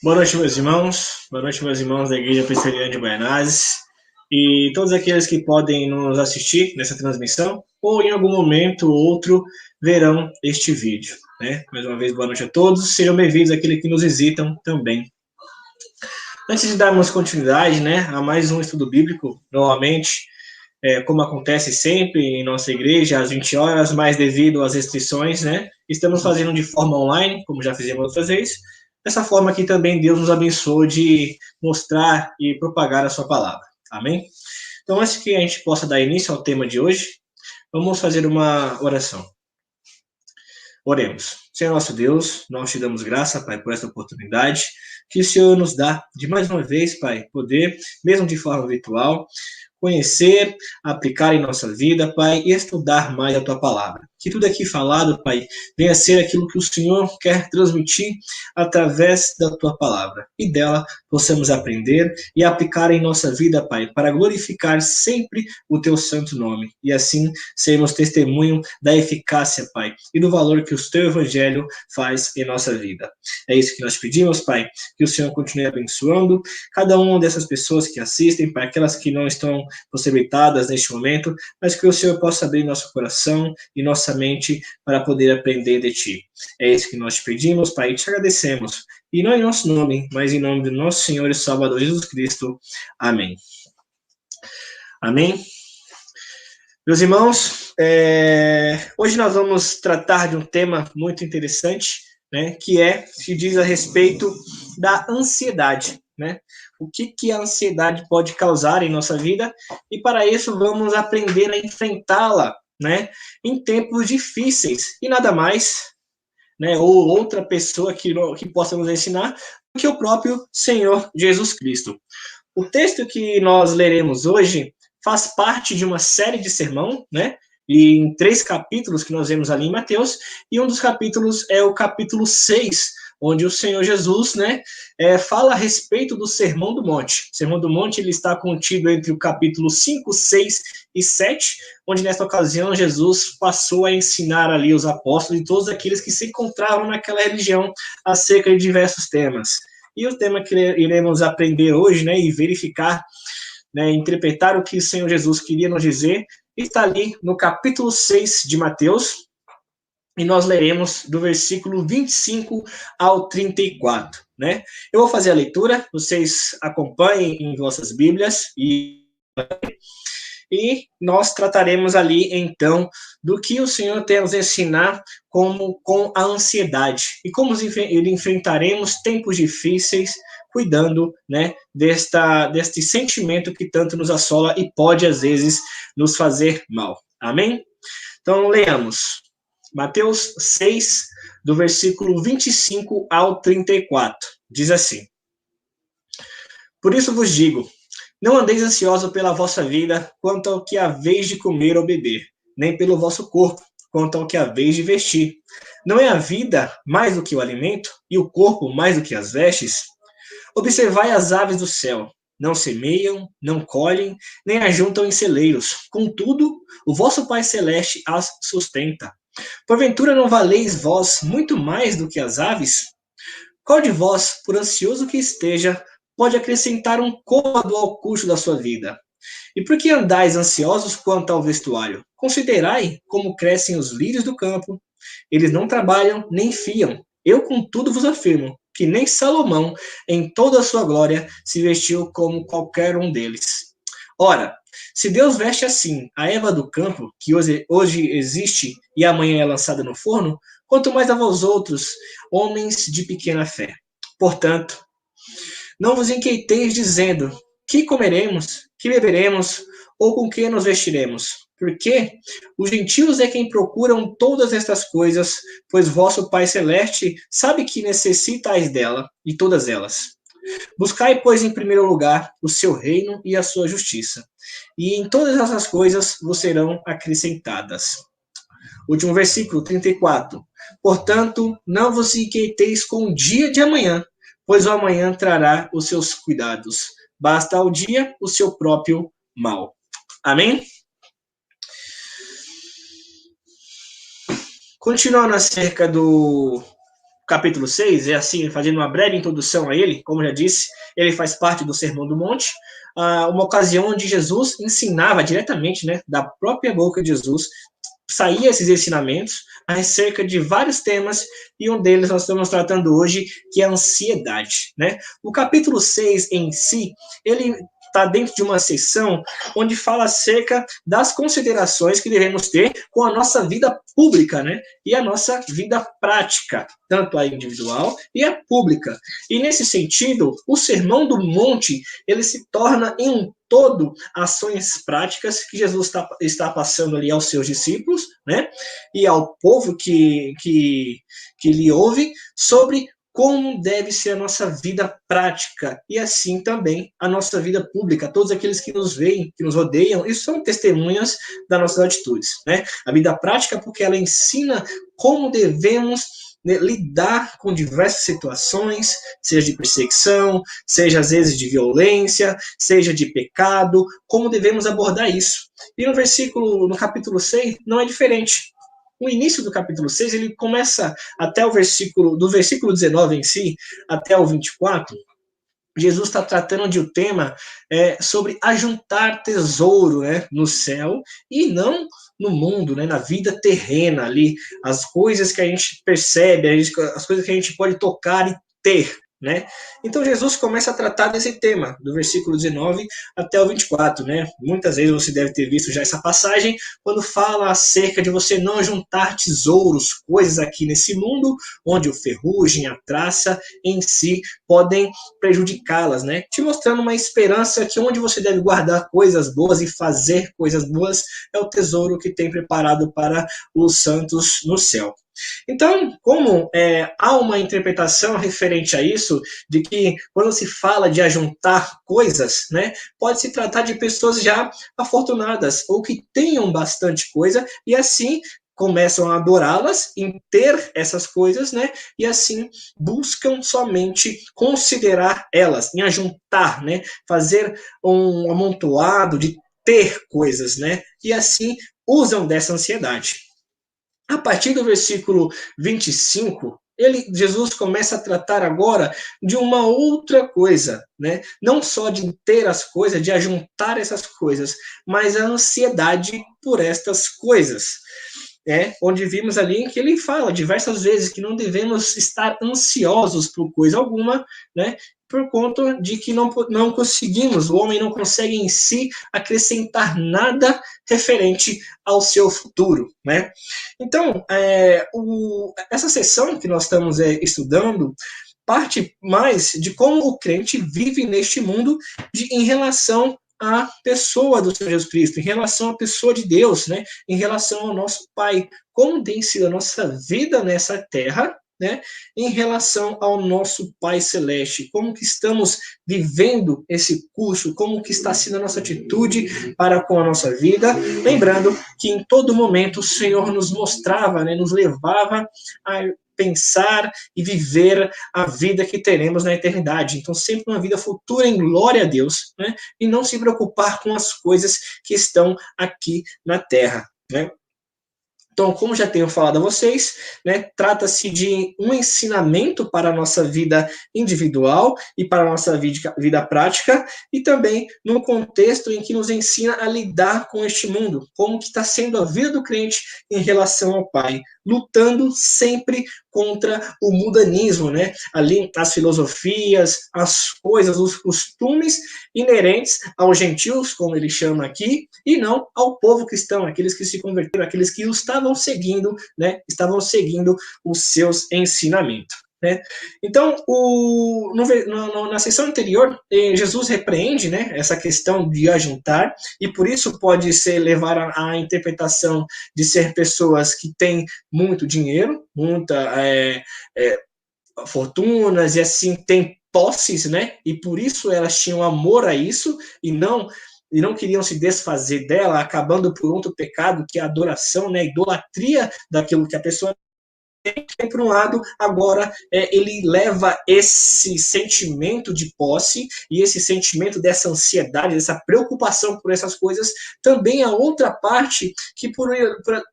Boa noite, meus irmãos. Boa noite, meus irmãos da Igreja Presbiteriana de Guaianazes e todos aqueles que podem nos assistir nessa transmissão ou em algum momento ou outro verão este vídeo. Mais uma vez, boa noite a todos. Sejam bem-vindos àqueles que nos visitam também. Antes de darmos continuidade a mais um estudo bíblico, novamente, como acontece sempre em nossa igreja, às 20 horas, mas devido às restrições, estamos fazendo de forma online, como já fizemos outras vezes. Dessa forma que também Deus nos abençoe de mostrar e propagar a sua palavra. Amém? Então, antes que a gente possa dar início ao tema de hoje, vamos fazer uma oração. Oremos. Senhor nosso Deus, nós te damos graça, Pai, por essa oportunidade que o Senhor nos dá de mais uma vez, Pai, poder, mesmo de forma virtual, conhecer, aplicar em nossa vida, Pai, e estudar mais a Tua palavra. Que tudo aqui falado, Pai, venha a ser aquilo que o Senhor quer transmitir através da Tua palavra. E dela possamos aprender e aplicar em nossa vida, Pai, para glorificar sempre o Teu santo nome. E assim sermos testemunho da eficácia, Pai, e do valor que o Teu Evangelho faz em nossa vida. É isso que nós pedimos, Pai, que o Senhor continue abençoando cada uma dessas pessoas que assistem, Pai, aquelas que não estão possibilitadas neste momento, mas que o Senhor possa abrir nosso coração e nossa mente para poder aprender de Ti. É isso que nós te pedimos, Pai, e te agradecemos. E não em nosso nome, mas em nome do nosso Senhor e Salvador Jesus Cristo. Amém. Amém. Meus irmãos, hoje nós vamos tratar de um tema muito interessante, que diz a respeito da ansiedade, O que a ansiedade pode causar em nossa vida, e para isso vamos aprender a enfrentá-la, em tempos difíceis, e nada mais, ou outra pessoa que possa nos ensinar, do que o próprio Senhor Jesus Cristo. O texto que nós leremos hoje faz parte de uma série de sermão, e em 3 capítulos que nós vemos ali em Mateus, e um dos capítulos é o capítulo 6, onde o Senhor Jesus, fala a respeito do Sermão do Monte. O Sermão do Monte ele está contido entre o capítulo 5, 6 e 7, onde nesta ocasião Jesus passou a ensinar ali os apóstolos e todos aqueles que se encontravam naquela religião acerca de diversos temas. E o tema que iremos aprender hoje, e verificar, interpretar o que o Senhor Jesus queria nos dizer, está ali no capítulo 6 de Mateus, e nós leremos do versículo 25 ao 34, Eu vou fazer a leitura, vocês acompanhem em vossas Bíblias, e nós trataremos ali, então, do que o Senhor tem a nos ensinar com a ansiedade, e como enfrentaremos tempos difíceis, cuidando, deste sentimento que tanto nos assola e pode, às vezes, nos fazer mal. Amém? Então, leamos. Mateus 6, do versículo 25 ao 34. Diz assim: Por isso vos digo, não andeis ansiosos pela vossa vida, quanto ao que haveis de comer ou beber, nem pelo vosso corpo, quanto ao que haveis de vestir. Não é a vida mais do que o alimento, e o corpo mais do que as vestes? Observai as aves do céu, não semeiam, não colhem, nem ajuntam em celeiros. Contudo, o vosso Pai Celeste as sustenta. Porventura não valeis vós muito mais do que as aves? Qual de vós, por ansioso que esteja, pode acrescentar um côvado ao curso da sua vida? E por que andais ansiosos quanto ao vestuário? Considerai como crescem os lírios do campo. Eles não trabalham nem fiam. Eu, contudo, vos afirmo que nem Salomão, em toda a sua glória, se vestiu como qualquer um deles. Ora, se Deus veste assim a erva do campo, que hoje existe e amanhã é lançada no forno, quanto mais a vós outros, homens de pequena fé. Portanto, não vos inquieteis dizendo, que comeremos, que beberemos, ou com que nos vestiremos? Porque os gentios é quem procuram todas estas coisas, pois vosso Pai Celeste sabe que necessitais dela, e todas elas. Buscai, pois, em primeiro lugar o seu reino e a sua justiça, e em todas essas coisas vos serão acrescentadas. Último versículo, 34. Portanto, não vos inquieteis com o dia de amanhã, pois o amanhã trará os seus cuidados. Basta ao dia o seu próprio mal. Amém? Continuando acerca do capítulo 6, é assim, fazendo uma breve introdução a ele, como já disse, ele faz parte do Sermão do Monte, uma ocasião onde Jesus ensinava diretamente, né, da própria boca de Jesus, saía esses ensinamentos acerca de vários temas, e um deles nós estamos tratando hoje, que é a ansiedade, né? O capítulo 6 em si, ele está dentro de uma seção onde fala acerca das considerações que devemos ter com a nossa vida pública, né? E a nossa vida prática, tanto a individual e a pública. E nesse sentido, o Sermão do Monte, ele se torna em um todo ações práticas que Jesus está passando ali aos seus discípulos, né? E ao povo que lhe ouve, sobre como deve ser a nossa vida prática e assim também a nossa vida pública. Todos aqueles que nos veem, que nos rodeiam, e são testemunhas das nossas atitudes, né? A vida prática, porque ela ensina como devemos, né, lidar com diversas situações, seja de perseguição, seja às vezes de violência, seja de pecado, como devemos abordar isso. E no capítulo 6, não é diferente. O início do capítulo 6, ele começa até do versículo 19 em si, até o 24, Jesus está tratando de um tema sobre ajuntar tesouro, né, no céu e não no mundo, né, na vida terrena ali, as coisas que a gente percebe, as coisas que a gente pode tocar e ter, né? Então Jesus começa a tratar desse tema, do versículo 19 até o 24, né? Muitas vezes você deve ter visto já essa passagem, quando fala acerca de você não juntar tesouros, coisas aqui nesse mundo, onde o ferrugem, a traça em si podem prejudicá-las, né? Te mostrando uma esperança que onde você deve guardar coisas boas e fazer coisas boas é o tesouro que tem preparado para os santos no céu. Então, como há uma interpretação referente a isso, de que quando se fala de ajuntar coisas, né, pode se tratar de pessoas já afortunadas, ou que tenham bastante coisa, e assim começam a adorá-las, em ter essas coisas, né, e assim buscam somente considerar elas, em ajuntar, né, fazer um amontoado de ter coisas, né, e assim usam dessa ansiedade. A partir do versículo 25, Jesus começa a tratar agora de uma outra coisa, né? Não só de ter as coisas, de ajuntar essas coisas, mas a ansiedade por estas coisas. Onde vimos ali que ele fala diversas vezes que não devemos estar ansiosos por coisa alguma, né? Por conta de que não conseguimos, o homem não consegue em si acrescentar nada referente ao seu futuro, né? Então, essa sessão que nós estamos estudando parte mais de como o crente vive neste mundo em relação à pessoa do Senhor Jesus Cristo, em relação à pessoa de Deus, né? Em relação ao nosso Pai. Como tem sido a nossa vida nessa terra, né, em relação ao nosso Pai Celeste, como que estamos vivendo esse curso, como que está sendo a nossa atitude para com a nossa vida, lembrando que em todo momento o Senhor nos mostrava, né, nos levava a pensar e viver a vida que teremos na eternidade. Então, sempre uma vida futura em glória a Deus, né, e não se preocupar com as coisas que estão aqui na terra, né. Então, como já tenho falado a vocês, né, trata-se de um ensinamento para a nossa vida individual e para a nossa vida prática, e também num contexto em que nos ensina a lidar com este mundo, como que está sendo a vida do crente em relação ao Pai, lutando sempre contra o mundanismo, né? Ali as filosofias, as coisas, os costumes inerentes aos gentios, como ele chama aqui, e não ao povo cristão, aqueles que se converteram, aqueles que o estavam seguindo, né? Estavam seguindo os seus ensinamentos. Né? Então, na sessão anterior, Jesus repreende, né, essa questão de ajuntar, e por isso pode ser levar a interpretação de ser pessoas que têm muito dinheiro, muita fortunas, e assim têm posses, né? E por isso elas tinham amor a isso, e não queriam se desfazer dela, acabando por outro pecado, que é a adoração, né, a idolatria daquilo que a pessoa por um lado, agora ele leva esse sentimento de posse e esse sentimento dessa ansiedade, dessa preocupação por essas coisas, também a outra parte que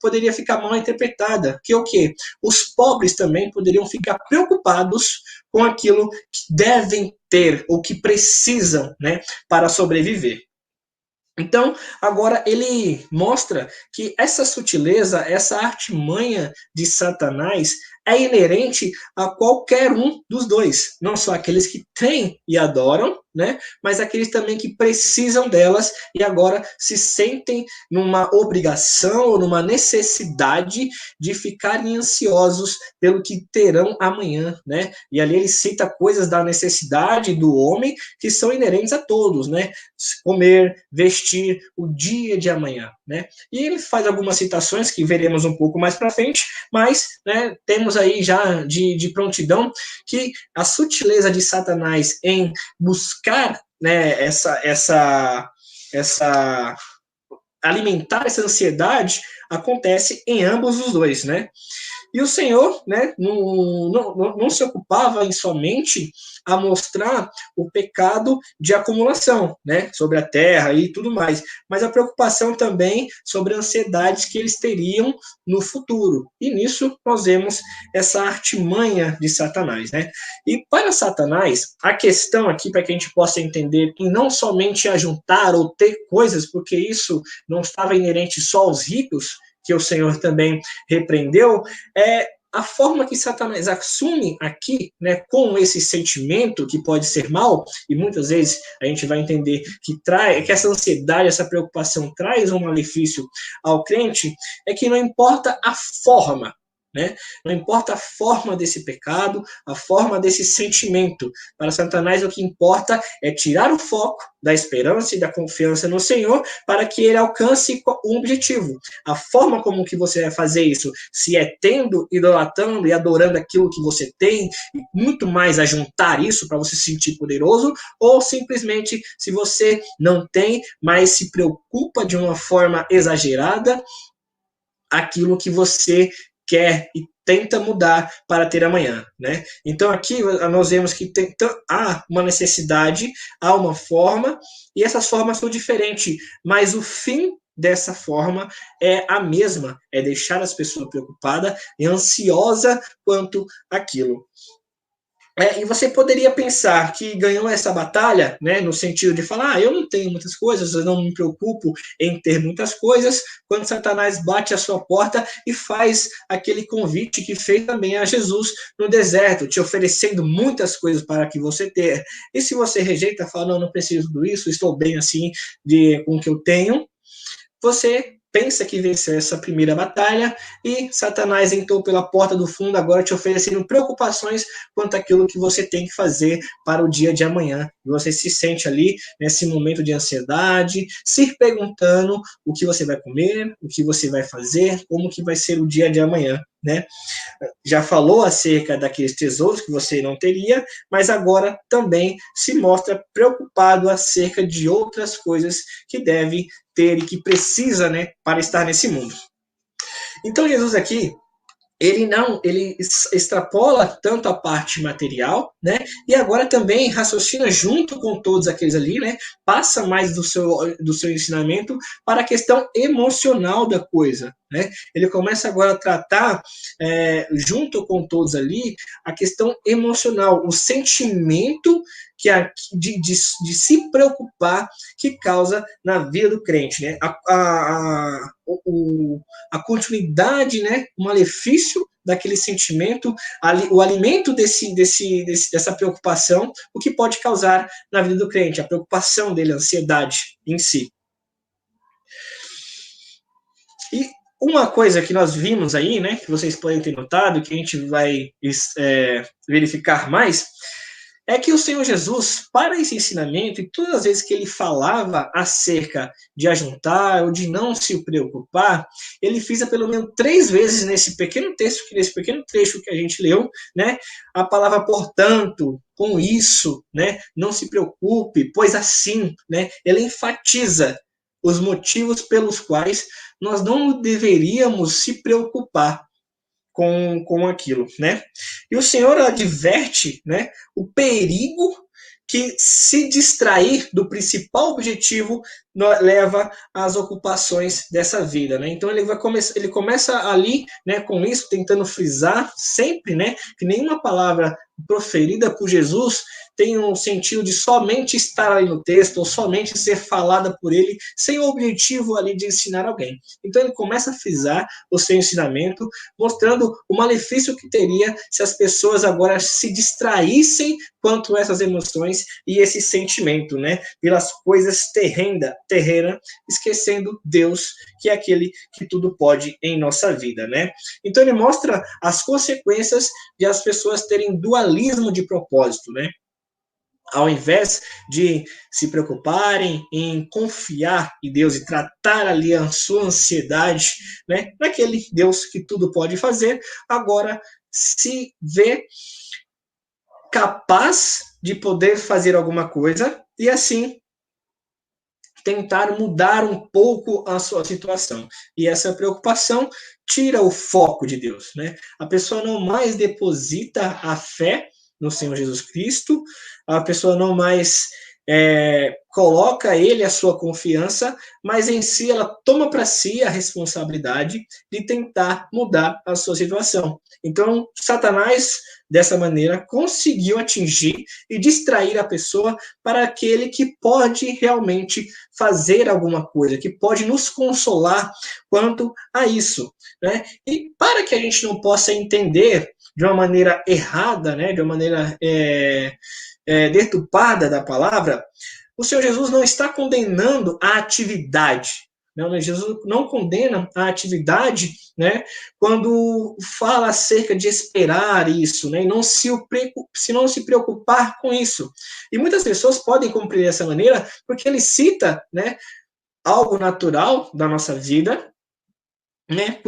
poderia ficar mal interpretada, que é o quê? Os pobres também poderiam ficar preocupados com aquilo que devem ter ou que precisam, né, para sobreviver. Então, agora ele mostra que essa sutileza, essa artimanha de Satanás é inerente a qualquer um dos dois, não só aqueles que têm e adoram, né, mas aqueles também que precisam delas e agora se sentem numa obrigação ou numa necessidade de ficarem ansiosos pelo que terão amanhã, né? E ali ele cita coisas da necessidade do homem que são inerentes a todos, né? Comer, vestir, o dia de amanhã, né? E ele faz algumas citações que veremos um pouco mais para frente, mas, né, temos aí já de prontidão que a sutileza de Satanás em buscar, né, essa alimentar essa ansiedade acontece em ambos os dois, né? E o Senhor, né, não se ocupava em somente a mostrar o pecado de acumulação, né, sobre a terra e tudo mais, mas a preocupação também sobre a ansiedade que eles teriam no futuro. E nisso nós vemos essa artimanha de Satanás, né? E para Satanás, a questão aqui para que a gente possa entender e não somente ajuntar ou ter coisas, porque isso não estava inerente só aos ricos, que o Senhor também repreendeu, é a forma que Satanás assume aqui, né, com esse sentimento que pode ser mal, e muitas vezes a gente vai entender que essa ansiedade, essa preocupação traz um malefício ao crente, é que não importa a forma, né? Não importa a forma desse pecado, a forma desse sentimento. Para Satanás, o que importa é tirar o foco da esperança e da confiança no Senhor para que ele alcance um objetivo. A forma como que você vai fazer isso, se é tendo, idolatrando e adorando aquilo que você tem, e muito mais a juntar isso para você se sentir poderoso, ou simplesmente se você não tem, mas se preocupa de uma forma exagerada aquilo que você quer e tenta mudar para ter amanhã, né? Então aqui nós vemos que há uma necessidade, há uma forma, e essas formas são diferentes, mas o fim dessa forma é a mesma, é deixar as pessoas preocupadas e ansiosas quanto aquilo. E você poderia pensar que ganhou essa batalha, né, no sentido de falar, eu não tenho muitas coisas, eu não me preocupo em ter muitas coisas, quando Satanás bate a sua porta e faz aquele convite que fez também a Jesus no deserto, te oferecendo muitas coisas para que você ter. E se você rejeita, fala, não preciso de tudo isso, estou bem assim com o que eu tenho, você pensa que venceu essa primeira batalha e Satanás entrou pela porta do fundo, agora te oferecendo preocupações quanto àquilo que você tem que fazer para o dia de amanhã. E você se sente ali nesse momento de ansiedade, se perguntando o que você vai comer, o que você vai fazer, como que vai ser o dia de amanhã, né? Já falou acerca daqueles tesouros que você não teria, mas agora também se mostra preocupado acerca de outras coisas que deve ter e que precisa, né, para estar nesse mundo. Então Jesus aqui ele extrapola tanto a parte material, né? E agora também raciocina junto com todos aqueles ali, né? Passa mais do seu ensinamento para a questão emocional da coisa, né? Ele começa agora a tratar, junto com todos ali, a questão emocional, o sentimento de se preocupar que causa na vida do crente, né? A continuidade, né? O malefício daquele sentimento, o alimento dessa preocupação, o que pode causar na vida do crente, a preocupação dele, a ansiedade em si. E uma coisa que nós vimos aí, né, que vocês podem ter notado, que a gente vai verificar mais, é que o Senhor Jesus, para esse ensinamento, e todas as vezes que ele falava acerca de ajuntar ou de não se preocupar, ele frisa pelo menos 3 vezes nesse pequeno trecho que a gente leu, né, a palavra portanto, com isso, né, não se preocupe, pois assim, né, ele enfatiza os motivos pelos quais nós não deveríamos se preocupar com aquilo, né? E o Senhor adverte, né, o perigo que se distrair do principal objetivo leva às ocupações dessa vida, né? Então ele começa ali, né, com isso, tentando frisar sempre, né, que nenhuma palavra proferida por Jesus tem um sentido de somente estar ali no texto ou somente ser falada por ele sem o objetivo ali de ensinar alguém. Então ele começa a frisar o seu ensinamento, mostrando o malefício que teria se as pessoas agora se distraíssem quanto a essas emoções e esse sentimento, né, pelas coisas terrenas, esquecendo Deus, que é aquele que tudo pode em nossa vida, né? Então ele mostra as consequências de as pessoas terem dualismo de propósito, né? Ao invés de se preocuparem em confiar em Deus e tratar ali a sua ansiedade, né, naquele Deus que tudo pode fazer, agora se vê capaz de poder fazer alguma coisa e assim tentar mudar um pouco a sua situação. E essa preocupação tira o foco de Deus, né? A pessoa não mais deposita a fé no Senhor Jesus Cristo, a pessoa não mais coloca ele a sua confiança, mas em si ela toma para si a responsabilidade de tentar mudar a sua situação. Então, Satanás, dessa maneira, conseguiu atingir e distrair a pessoa para aquele que pode realmente fazer alguma coisa, que pode nos consolar quanto a isso, né? E para que a gente não possa entender de uma maneira errada, né, de uma maneira deturpada da palavra, o Senhor Jesus não está condenando a atividade. Não, Jesus não condena a atividade, né, quando fala acerca de esperar isso, né, e não se preocupar com isso. E muitas pessoas podem compreender dessa maneira porque ele cita, né, algo natural da nossa vida, né,